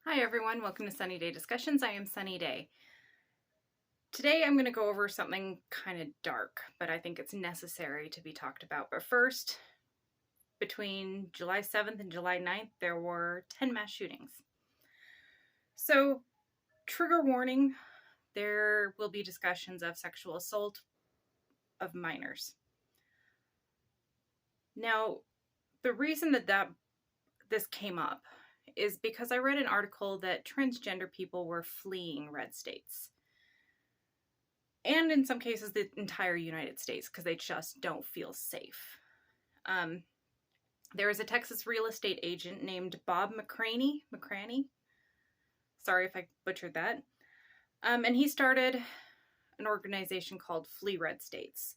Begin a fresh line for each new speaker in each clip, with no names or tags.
Hi everyone, welcome to Sunny Day Discussions. I am Sunny Day. Today I'm going to go over something kind of dark, but I think it's necessary to be talked about. But first, between July 7th and July 9th, there were 10 mass shootings. So, trigger warning, there will be discussions of sexual assault of minors. Now, the reason that this came up is because I read an article that transgender people were fleeing red states. And in some cases, the entire United States, because they just don't feel safe. There is a Texas real estate agent named Bob McCraney. Sorry if I butchered that. And he started an organization called Flee Red States.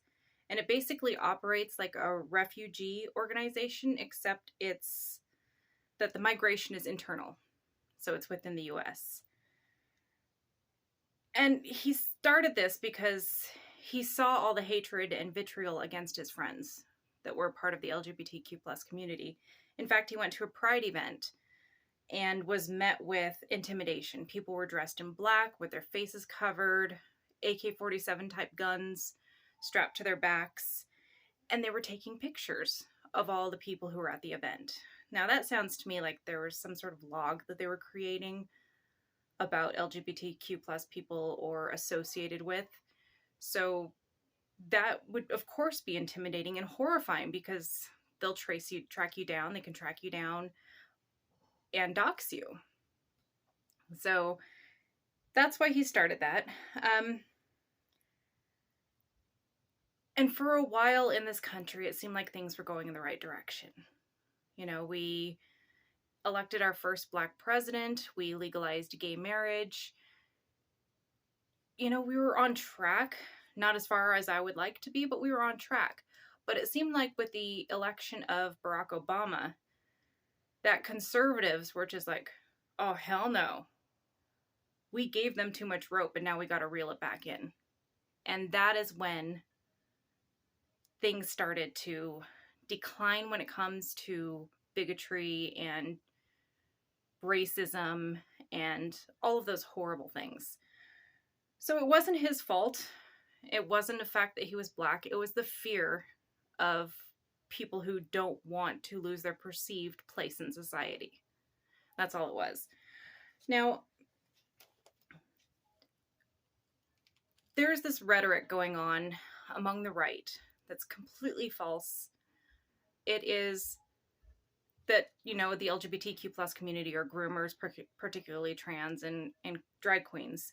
And it basically operates like a refugee organization, except it's that the migration is internal. So it's within the US. And he started this because he saw all the hatred and vitriol against his friends that were part of the LGBTQ plus community. In fact, he went to a pride event and was met with intimidation. People were dressed in black with their faces covered, AK-47 type guns strapped to their backs, and they were taking pictures of all the people who were at the event. Now that sounds to me like there was some sort of log that they were creating about LGBTQ plus people or associated with. So that would of course be intimidating and horrifying because they'll track you down, they can track you down and dox you. So that's why he started that. And for a while in this country, it seemed like things were going in the right direction. You know, we elected our first Black president, we legalized gay marriage. You know, we were on track, not as far as I would like to be, but we were on track. But it seemed like with the election of Barack Obama, that conservatives were just like, oh, hell no. We gave them too much rope and now we got to reel it back in. And that is when things started to decline when it comes to bigotry and racism and all of those horrible things. So it wasn't his fault. It wasn't the fact that he was Black. It was the fear of people who don't want to lose their perceived place in society. That's all it was. Now, there's this rhetoric going on among the right that's completely false. It is that, you know, the LGBTQ plus community are groomers, particularly trans and drag queens.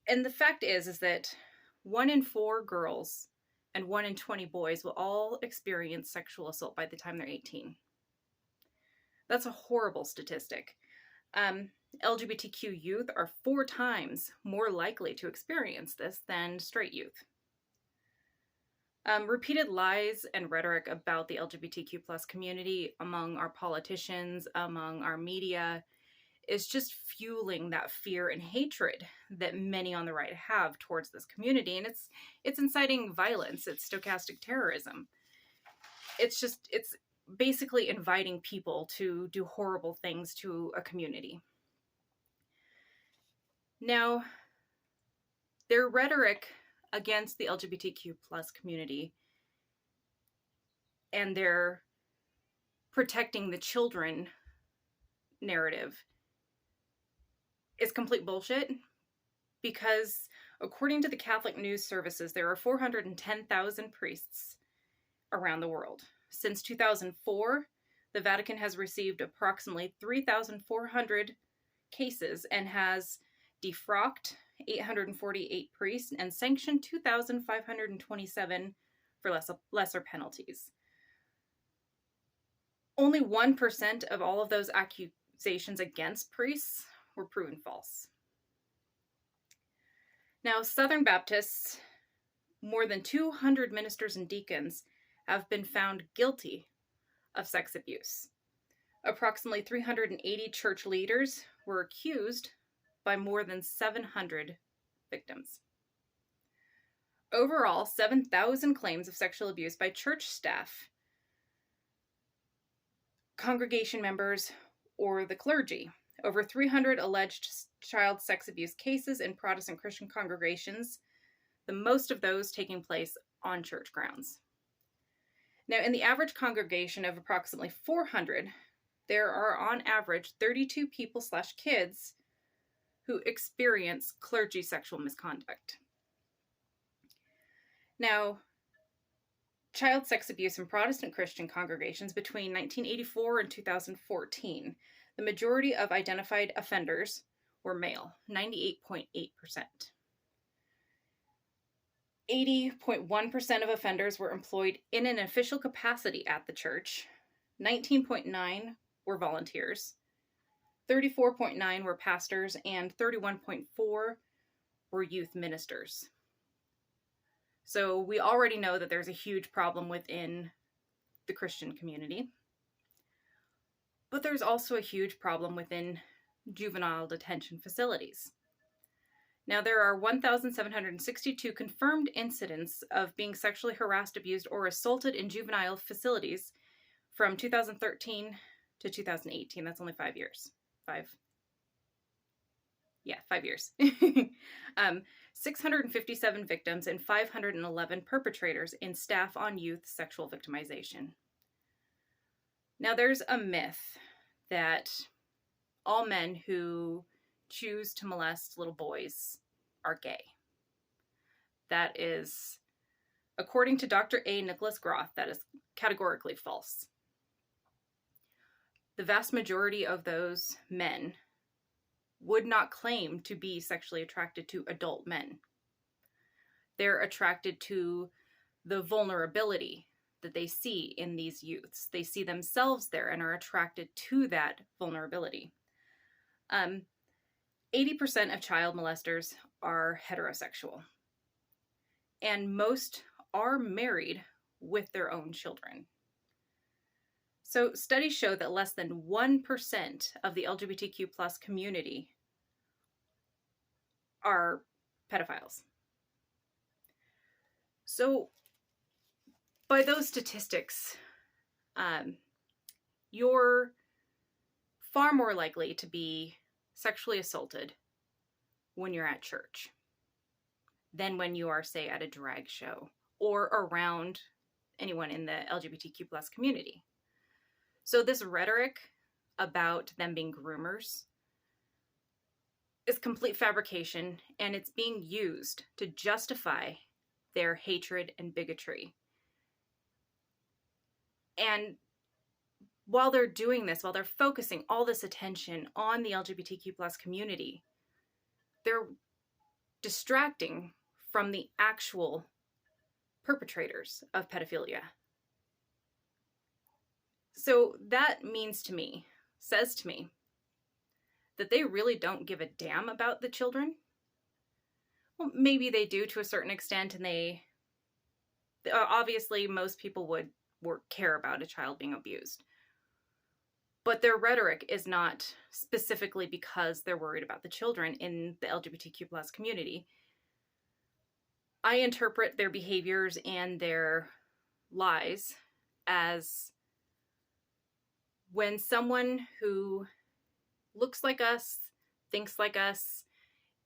And the fact is that 1 in 4 girls and 1 in 20 boys will all experience sexual assault by the time they're 18. That's a horrible statistic. LGBTQ youth are 4 times more likely to experience this than straight youth. Repeated lies and rhetoric about the LGBTQ plus community among our politicians, among our media, is just fueling that fear and hatred that many on the right have towards this community. And it's inciting violence. It's stochastic terrorism. It's basically inviting people to do horrible things to a community. Now, their rhetoric against the LGBTQ plus community and their protecting the children narrative is complete bullshit, because according to the Catholic News Services, there are 410,000 priests around the world. Since 2004, the Vatican has received approximately 3,400 cases and has defrocked 848 priests and sanctioned 2,527 for lesser penalties. Only 1% of all of those accusations against priests were proven false. Now, Southern Baptists, more than 200 ministers and deacons have been found guilty of sex abuse. Approximately 380 church leaders were accused by more than 700 victims. Overall, 7,000 claims of sexual abuse by church staff, congregation members, or the clergy over 300 alleged child sex abuse cases in Protestant Christian congregations, the most of those taking place on church grounds. Now, in the average congregation of approximately 400, there are on average 32 people/kids who experience clergy sexual misconduct. Now, child sex abuse in Protestant Christian congregations between 1984 and 2014, the majority of identified offenders were male, 98.8%. 80.1% of offenders were employed in an official capacity at the church, 19.9% were volunteers, 34.9% were pastors, and 31.4% were youth ministers. So we already know that there's a huge problem within the Christian community. But there's also a huge problem within juvenile detention facilities. Now, there are 1,762 confirmed incidents of being sexually harassed, abused, or assaulted in juvenile facilities from 2013 to 2018. That's only 5 years. 5 years. 657 victims and 511 perpetrators in staff on youth sexual victimization. Now, there's a myth that all men who choose to molest little boys are gay. That is, according to Dr. A. Nicholas Groth, that is categorically false. The vast majority of those men would not claim to be sexually attracted to adult men. They're attracted to the vulnerability that they see in these youths. They see themselves there and are attracted to that vulnerability. 80% of child molesters are heterosexual, and most are married with their own children. So studies show that less than 1% of the LGBTQ plus community are pedophiles. So by those statistics, you're far more likely to be sexually assaulted when you're at church than when you are, say, at a drag show or around anyone in the LGBTQ plus community. So this rhetoric about them being groomers is complete fabrication, and it's being used to justify their hatred and bigotry. And while they're doing this, while they're focusing all this attention on the LGBTQ plus community, they're distracting from the actual perpetrators of pedophilia. So that says to me, that they really don't give a damn about the children. Well, maybe they do to a certain extent, and they obviously most people would care about a child being abused. But their rhetoric is not specifically because they're worried about the children in the LGBTQ plus community. I interpret their behaviors and their lies as when someone who looks like us, thinks like us,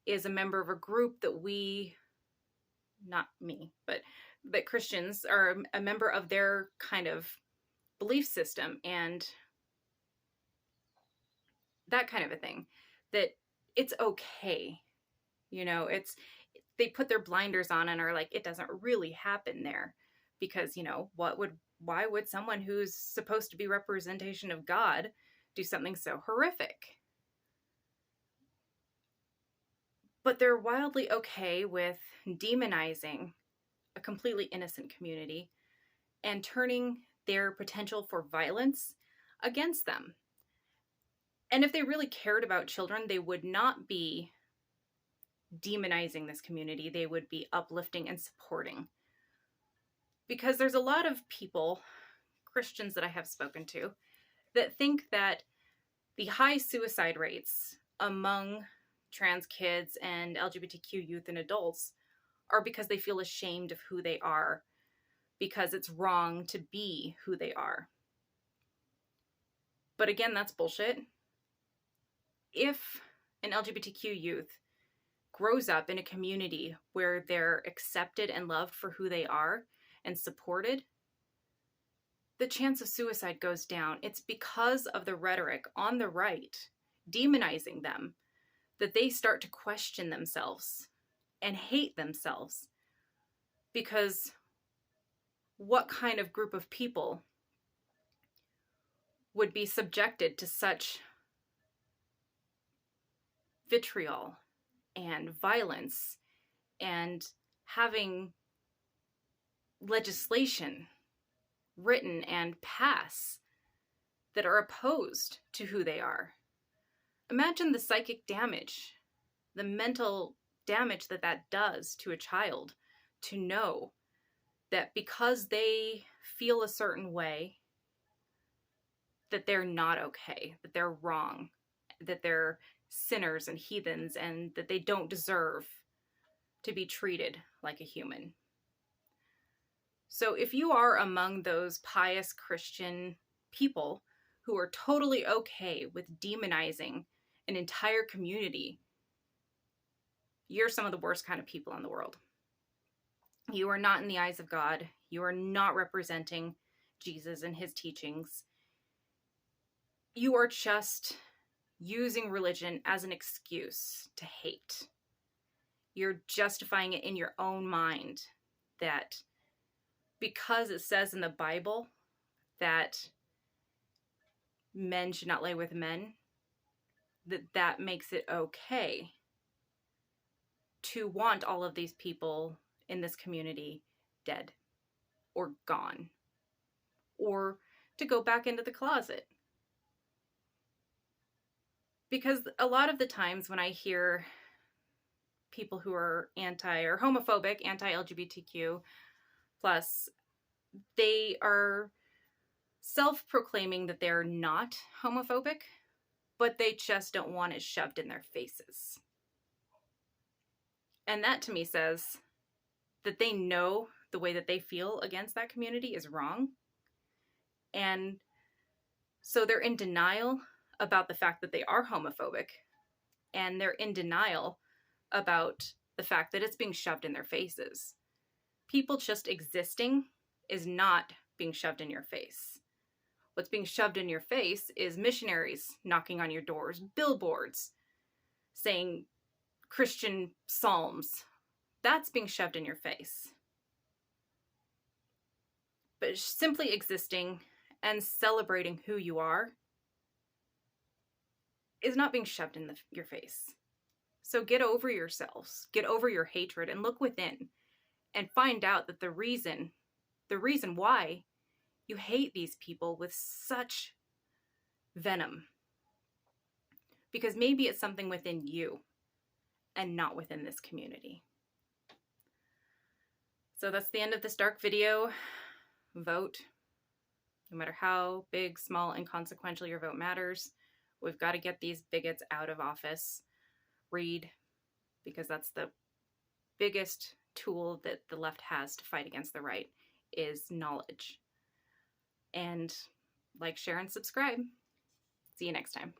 is a member of a group that not me, but that Christians are a member of their kind of belief system and that kind of a thing, that it's okay. They put their blinders on and are like, it doesn't really happen there because, why would someone who's supposed to be representation of God do something so horrific? But they're wildly okay with demonizing a completely innocent community and turning their potential for violence against them. And if they really cared about children, they would not be demonizing this community. They would be uplifting and supporting. Because there's a lot of people, Christians that I have spoken to, that think that the high suicide rates among trans kids and LGBTQ youth and adults are because they feel ashamed of who they are, because it's wrong to be who they are. But again, that's bullshit. if an LGBTQ youth grows up in a community where they're accepted and loved for who they are and supported, the chance of suicide goes down. It's because of the rhetoric on the right demonizing them that they start to question themselves and hate themselves. Because what kind of group of people would be subjected to such vitriol and violence and having legislation written and pass that are opposed to who they are? Imagine the psychic damage, the mental damage that that does to a child, to know that because they feel a certain way, that they're not okay, that they're wrong, that they're sinners and heathens, and that they don't deserve to be treated like a human. So if you are among those pious Christian people who are totally okay with demonizing an entire community, you're some of the worst kind of people in the world. You are not in the eyes of God. You are not representing Jesus and his teachings. You are just using religion as an excuse to hate. You're justifying it in your own mind that because it says in the Bible that men should not lay with men, that makes it okay to want all of these people in this community dead or gone or to go back into the closet. Because a lot of the times when I hear people who are anti or homophobic, anti-LGBTQ plus, they are self-proclaiming that they're not homophobic, but they just don't want it shoved in their faces. And that to me says that they know the way that they feel against that community is wrong. And so they're in denial about the fact that they are homophobic. And they're in denial about the fact that it's being shoved in their faces. People just existing is not being shoved in your face. What's being shoved in your face is missionaries knocking on your doors, billboards saying Christian psalms. That's being shoved in your face. But simply existing and celebrating who you are is not being shoved in your face. So get over yourselves, get over your hatred, and look within and find out that the reason why you hate these people with such venom, because maybe it's something within you and not within this community. So that's the end of this dark video. Vote. No matter how big, small, inconsequential your vote matters. We've got to get these bigots out of office. Read, because that's the biggest tool that the left has to fight against the right, is knowledge. And like, share, and subscribe. See you next time.